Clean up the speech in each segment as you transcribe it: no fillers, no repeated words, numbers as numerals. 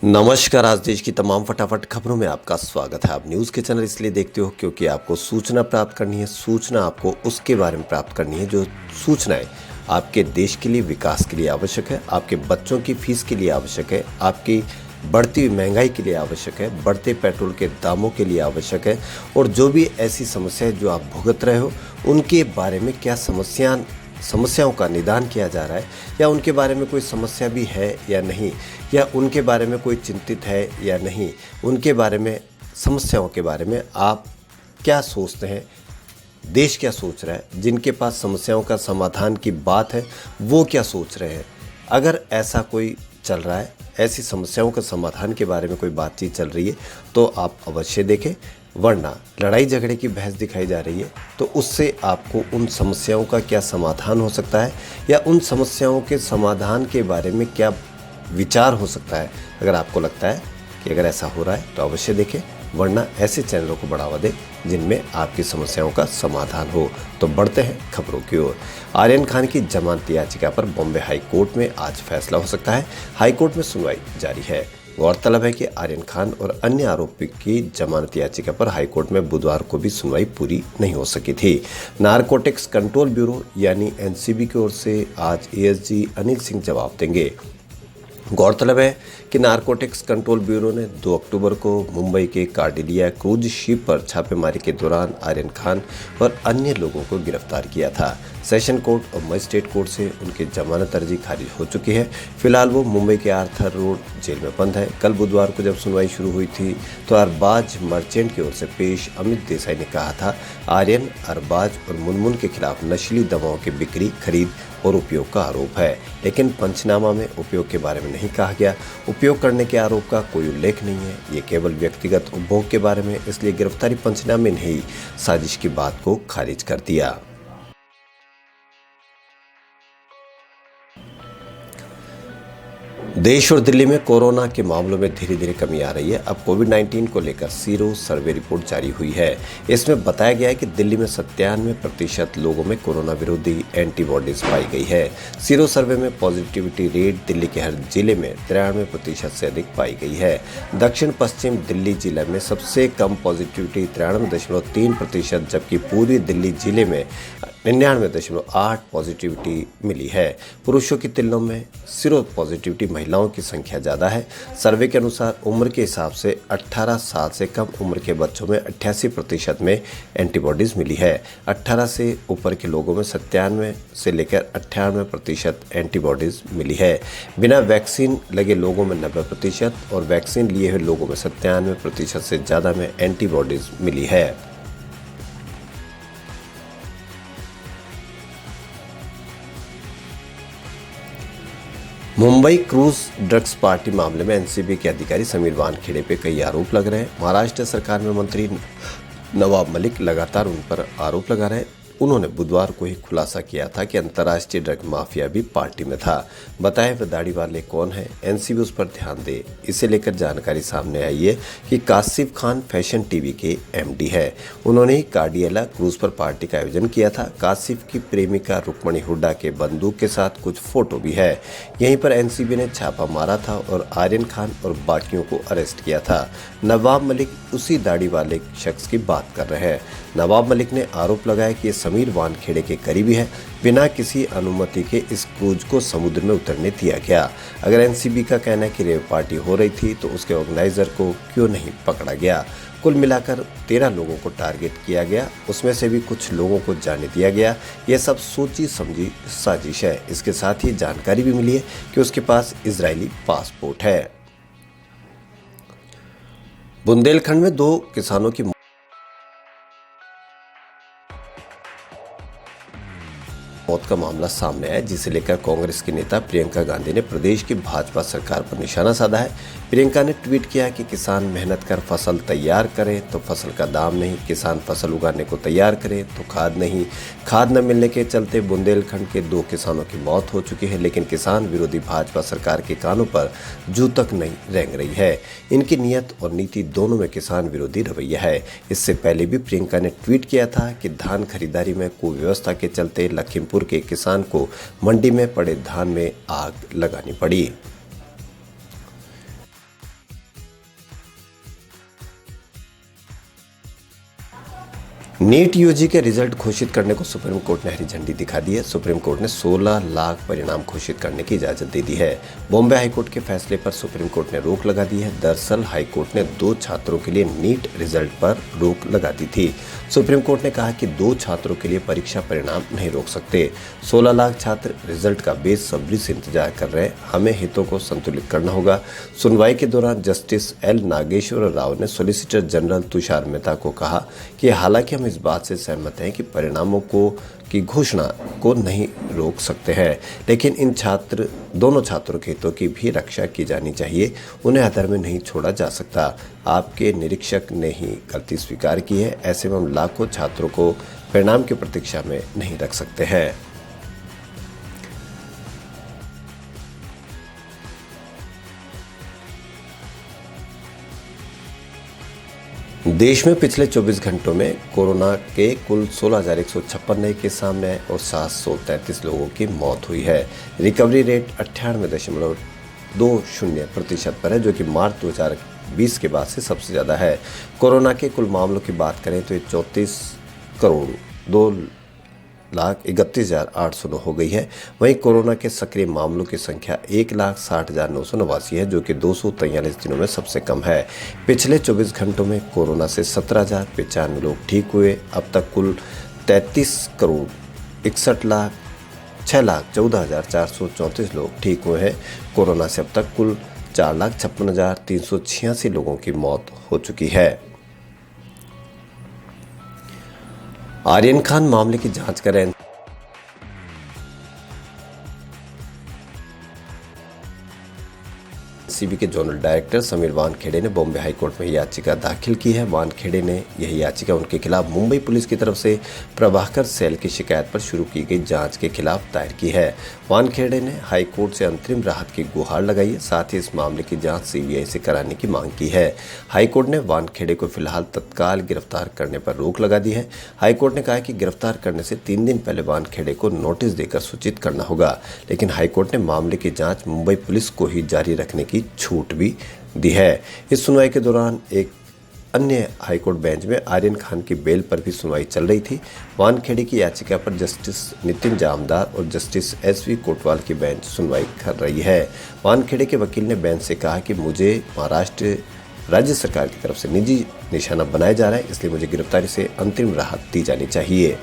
नमस्कार। आज देश की तमाम फटाफट खबरों में आपका स्वागत है। आप न्यूज़ के चैनल इसलिए देखते हो क्योंकि आपको सूचना प्राप्त करनी है। सूचना आपको उसके बारे में प्राप्त करनी है जो सूचनाएं आपके देश के लिए, विकास के लिए आवश्यक है, आपके बच्चों की फीस के लिए आवश्यक है, आपकी बढ़ती हुई महंगाई के लिए आवश्यक है, बढ़ते पेट्रोल के दामों के लिए आवश्यक है, और जो भी ऐसी समस्याएं जो आप भुगत रहे हो उनके बारे में क्या समस्याओं का निदान किया जा रहा है, या उनके बारे में कोई समस्या भी है या नहीं, या उनके बारे में कोई चिंतित है या नहीं, उनके बारे में, समस्याओं के बारे में आप क्या सोचते हैं, देश क्या सोच रहा है, जिनके पास समस्याओं का समाधान की बात है वो क्या सोच रहे हैं। अगर ऐसा कोई चल रहा है, ऐसी समस्याओं के समाधान के बारे में कोई बातचीत चल रही है तो आप अवश्य देखें, वरना लड़ाई झगड़े की बहस दिखाई जा रही है तो उससे आपको उन समस्याओं का क्या समाधान हो सकता है, या उन समस्याओं के समाधान के बारे में क्या विचार हो सकता है। अगर आपको लगता है कि अगर ऐसा हो रहा है तो अवश्य देखें, वरना ऐसे चैनलों को बढ़ावा दें जिनमें आपकी समस्याओं का समाधान हो। तो बढ़ते हैं खबरों की ओर। आर्यन खान की जमानत याचिका पर बॉम्बे हाई कोर्ट में आज फैसला हो सकता है। हाई कोर्ट में सुनवाई जारी है। गौरतलब है कि आर्यन खान और अन्य आरोपी की जमानत याचिका पर हाईकोर्ट में बुधवार को भी सुनवाई पूरी नहीं हो सकी थी। नारकोटिक्स कंट्रोल ब्यूरो यानी एनसीबी की ओर से आज एएसजी अनिल सिंह जवाब देंगे। गौरतलब है कि नारकोटिक्स कंट्रोल ब्यूरो ने 2 अक्टूबर को मुंबई के कार्डिलिया क्रूज शिप पर छापेमारी के दौरान आर्यन खान और अन्य लोगों को गिरफ्तार किया था। सेशन कोर्ट और मजिस्ट्रेट कोर्ट से उनकी जमानत अर्जी खारिज हो चुकी है। फिलहाल वो मुंबई के आर्थर रोड जेल में बंद है। कल बुधवार को जब सुनवाई शुरू हुई थी तो अरबाज मर्चेंट की ओर से पेश अमित देसाई ने कहा था, आर्यन, अरबाज और मुनमुन के खिलाफ नशीली दवाओं की बिक्री, खरीद और उपयोग का आरोप है, लेकिन पंचनामा में उपयोग के बारे में नहीं कहा गया। उपयोग करने के आरोप का कोई उल्लेख नहीं है। ये केवल व्यक्तिगत उपभोग के बारे में, इसलिए गिरफ्तारी पंचनामे ने ही साजिश की बात को खारिज कर दिया। देश और दिल्ली में कोरोना के मामलों में धीरे धीरे कमी आ रही है। अब कोविड-19 को लेकर सीरो सर्वे रिपोर्ट जारी हुई है। इसमें बताया गया है कि दिल्ली में 97% लोगों में कोरोना विरोधी एंटीबॉडीज पाई गई है। सीरो सर्वे में पॉजिटिविटी रेट दिल्ली के हर जिले में 93% से अधिक पाई गई है। दक्षिण पश्चिम दिल्ली जिले में सबसे कम पॉजिटिविटी 93.3%, जबकि पूर्वी दिल्ली जिले में 99.8 पॉजिटिविटी मिली है। पुरुषों की तुलना में सीरो पॉजिटिविटी महिलाओं की संख्या ज़्यादा है। सर्वे के अनुसार उम्र के हिसाब से 18 साल से कम उम्र के बच्चों में 88% में एंटीबॉडीज़ मिली है। 18 से ऊपर के लोगों में 97 से लेकर 98% एंटीबॉडीज़ मिली है। बिना वैक्सीन लगे लोगों में 90% और वैक्सीन लिए हुए लोगों में 97% से ज़्यादा में एंटीबॉडीज़ मिली है। मुंबई क्रूज ड्रग्स पार्टी मामले में एनसीबी के अधिकारी समीर वानखेड़े पे कई आरोप लग रहे हैं। महाराष्ट्र सरकार में मंत्री नवाब मलिक लगातार उन पर आरोप लगा रहे हैं। उन्होंने बुधवार को ही खुलासा किया था कि अंतर्राष्ट्रीय ड्रग माफिया भी पार्टी में था। बताएं वह दाढ़ी वाले कौन है, एनसीबी उस पर ध्यान दे। इसे लेकर जानकारी सामने आई है कि कासिफ खान फैशन टीवी के एमडी है। उन्होंने ही कार्डियला क्रूज पर पार्टी का आयोजन किया था। कासिफ की प्रेमिका रुक्मणी हुड्डा के बंदूक के साथ कुछ फोटो भी है। यहीं पर एनसीबी ने छापा मारा था और आर्यन खान और बाकियों को अरेस्ट किया था। नवाब मलिक उसी दाढ़ी वाले शख्स की बात कर रहे हैं। नवाब मलिक ने आरोप लगाया कि ये समीर वानखेड़े के करीबी है। बिना किसी अनुमति के इस क्रूज को समुद्र में उतरने दिया गया। अगर एनसीबी का कहना है कि रेव पार्टी हो रही थी तो उसके ऑर्गेनाइजर को क्यों नहीं पकड़ा गया। कुल मिलाकर 13 लोगों को टारगेट किया गया, उसमें से भी कुछ लोगों को जाने दिया गया। यह सब सोची समझी साजिश है। इसके साथ ही जानकारी भी मिली है कि उसके पास इजरायली पासपोर्ट है। बुंदेलखंड में 2 किसानों की मौत का मामला सामने आया, जिसे लेकर कांग्रेस की नेता प्रियंका गांधी ने प्रदेश की भाजपा सरकार पर निशाना साधा है। प्रियंका ने ट्वीट किया कि किसान मेहनत कर फसल तैयार करे तो फसल का दाम नहीं, किसान फसल उगाने को तैयार करे तो खाद नहीं। खाद न मिलने के चलते बुंदेलखंड के 2 किसानों की मौत हो चुकी है, लेकिन किसान विरोधी भाजपा सरकार के कानों पर जू तक नहीं रेंग रही है। इनकी नीयत और नीति दोनों में किसान विरोधी रवैया है। इससे पहले भी प्रियंका ने ट्वीट किया था कि धान खरीदारी में कुव्यवस्था के चलते लखीमपुर के किसान को मंडी में पड़े धान में आग लगानी पड़ी। नीट यूजी के रिजल्ट घोषित करने को सुप्रीम कोर्ट ने हरी झंडी दिखा दी है। सुप्रीम कोर्ट ने 16 लाख परिणाम घोषित करने की इजाजत दे दी है। बॉम्बे हाईकोर्ट के फैसले पर सुप्रीम कोर्ट ने रोक लगा दी है। दरअसल हाईकोर्ट ने 2 छात्रों के लिए नीट रिजल्ट पर रोक लगा दी थी। सुप्रीम कोर्ट ने कहा कि 2 छात्रों के लिए परीक्षा परिणाम नहीं रोक सकते। 16 लाख छात्र रिजल्ट का बेसब्री से इंतजार कर रहे हैं। हमें हितों को संतुलित करना होगा। सुनवाई के दौरान जस्टिस एल नागेश्वर राव ने सॉलिसिटर जनरल तुषार मेहता को कहा कि हालांकि हम इस बात से सहमत हैं कि परिणामों की घोषणा को नहीं रोक सकते हैं, लेकिन दोनों छात्रों के हितों की भी रक्षा की जानी चाहिए। उन्हें अधर में नहीं छोड़ा जा सकता। आपके निरीक्षक ने ही गलती स्वीकार की है। ऐसे में हम लाखों छात्रों को परिणाम की प्रतीक्षा में नहीं रख सकते हैं। देश में पिछले 24 घंटों में कोरोना के कुल 16,156 नए केस सामने आए और 733 लोगों की मौत हुई है। रिकवरी रेट 98.20% पर है, जो कि मार्च 2020 के बाद से सबसे ज़्यादा है। कोरोना के कुल मामलों की बात करें तो ये 34,02,31,809 हो गई है। वहीं कोरोना के सक्रिय मामलों की संख्या 1,60,989 है, जो कि 243 दिनों में सबसे कम है। पिछले 24 घंटों में कोरोना से 17,095 लोग ठीक हुए। अब तक कुल 33,61,06,14,434 लोग ठीक हुए हैं। कोरोना से अब तक कुल 4,56,386 लोगों की मौत हो चुकी है। आर्यन खान मामले की जांच कर रहे हैं। एनसीबी के जोनल डायरेक्टर समीर वानखेड़े ने बॉम्बे हाईकोर्ट में याचिका दाखिल की है। वानखेड़े ने यह याचिका उनके खिलाफ मुंबई पुलिस की तरफ से प्रभाकर सेल की शिकायत पर शुरू की गई जांच के खिलाफ दायर की है। वानखेड़े ने हाईकोर्ट से अंतरिम राहत की गुहार लगाई है। साथ ही इस मामले की जांच सीबीआई से कराने की मांग की है। हाईकोर्ट ने वानखेड़े को फिलहाल तत्काल गिरफ्तार करने पर रोक लगा दी है। हाईकोर्ट ने कहा कि गिरफ्तार करने से 3 दिन पहले वानखेड़े को नोटिस देकर सूचित करना होगा, लेकिन हाईकोर्ट ने मामले की जांच मुंबई पुलिस को ही जारी रखने की छूट भी दी है। इस सुनवाई के दौरान एक अन्य हाईकोर्ट बेंच में आर्यन खान की बेल पर भी सुनवाई चल रही थी। वानखेड़े की याचिका पर जस्टिस नितिन जामदार और जस्टिस एसवी कोटवाल की बेंच सुनवाई कर रही है। वानखेड़े के वकील ने बेंच से कहा कि मुझे महाराष्ट्र राज्य सरकार की तरफ से निजी निशाना बनाया जा रहा है, इसलिए मुझे गिरफ्तारी से अंतरिम राहत दी जानी चाहिए।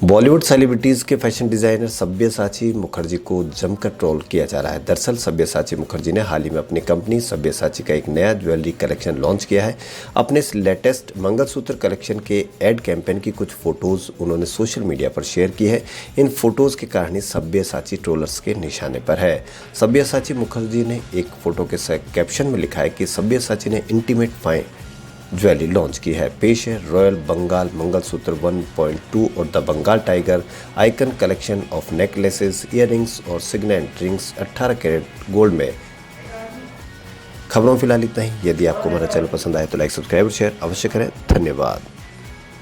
बॉलीवुड सेलिब्रिटीज के फैशन डिजाइनर सब्यसाची मुखर्जी को जमकर ट्रोल किया जा रहा है। दरअसल सब्यसाची मुखर्जी ने हाल ही में अपनी कंपनी सब्यसाची का एक नया ज्वेलरी कलेक्शन लॉन्च किया है। अपने इस लेटेस्ट मंगलसूत्र कलेक्शन के एड कैंपेन की कुछ फोटोज उन्होंने सोशल मीडिया पर शेयर की है। इन फोटोज की कहानी सब्यसाची ट्रोलर्स के निशाने पर है। सब्यसाची मुखर्जी ने एक फोटो के कैप्शन में लिखा है कि सब्यसाची ने इंटीमेट फाइन ज्वेलरी लॉन्च की है। पेश है रॉयल बंगाल मंगलसूत्र 1.2 और the Bengal tiger icon collection of necklaces, earrings और सिग्नेट रिंग्स 18 कैरेट गोल्ड में। खबरों फिलहाल इतना ही। यदि आपको हमारा चैनल पसंद आए तो लाइक, सब्सक्राइब और शेयर अवश्य करें। धन्यवाद।